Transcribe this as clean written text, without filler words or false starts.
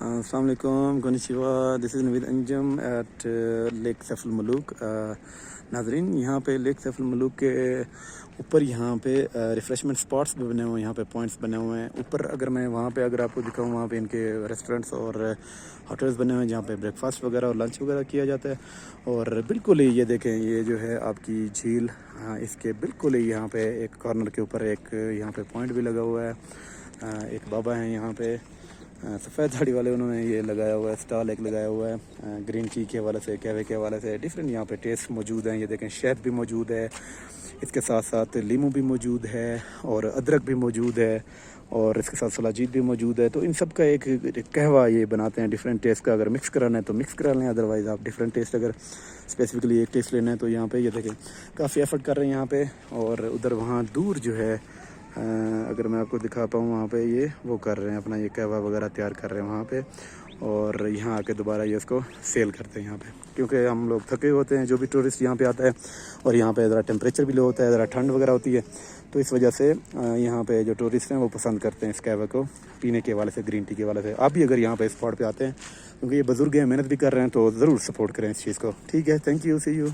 अस्सलाम वालेकुम, कोनिचिवा। This is Naveed Anjum at lake Saif ul Malook. नाजरीन, यहाँ पे लेक सैफ अल मलूक के ऊपर यहाँ पे रिफ़्रेशमेंट स्पॉट्स भी बने हुए हैं, यहाँ पे पॉइंट्स बने हुए हैं ऊपर। अगर मैं वहाँ पे अगर आपको दिखाऊँ, वहाँ पे इनके रेस्टोरेंट्स और होटल्स बने हुए हैं जहाँ पे ब्रेकफास्ट वगैरह और लंच वगैरह किया जाता है। और बिल्कुल ही ये देखें, ये जो है आपकी झील, इसके बिल्कुल ही यहाँ पे एक कॉर्नर के ऊपर एक यहाँ पे पॉइंट भी लगा हुआ है। एक बाबा हैं यहाँ पे सफ़ेद दाढ़ी वाले, उन्होंने ये लगाया हुआ है, स्टॉल एक लगाया हुआ है ग्रीन टी के हवाले से, कैवे के हवाले से। डिफरेंट यहाँ पे टेस्ट मौजूद हैं। ये देखें, शहद भी मौजूद है, इसके साथ साथ लीमू भी मौजूद है और अदरक भी मौजूद है और इसके साथ सलाजीत भी मौजूद है। तो इन सब का एक कहवा ये बनाते हैं डिफरेंट टेस्ट का। अगर मिक्स कराना है तो मिक्स करा लें, अदरवाइज़ आप डिफरेंट टेस्ट अगर स्पेसिफिकली एक टेस्ट लेना है तो यहाँ पे ये देखें काफ़ी एफर्ट कर रहे हैं यहाँ पे। और उधर वहाँ दूर जो है, अगर मैं आपको दिखा पाऊँ, वहाँ पे ये वो कर रहे हैं अपना ये कहवा वगैरह तैयार कर रहे हैं वहाँ पे। और यहाँ आके दोबारा ये उसको सेल करते हैं यहाँ पे, क्योंकि हम लोग थके होते हैं जो भी टूरिस्ट यहाँ पे आता है। और यहाँ पे ज़रा टेम्परेचर भी लो होता है, ज़रा ठंड वगैरह होती है, तो इस वजह से यहाँ पे जो टूरिस्ट हैं वो पसंद करते हैं इस कहवे को पीने के वाले से, ग्रीन टी के वाले से। आप भी अगर यहाँ पे इस स्पॉट पे आते हैं, क्योंकि ये बुज़ुर्ग हैं, मेहनत भी कर रहे हैं, तो ज़रूर सपोर्ट करें इस चीज़ को। ठीक है, थैंक यू, सी यू।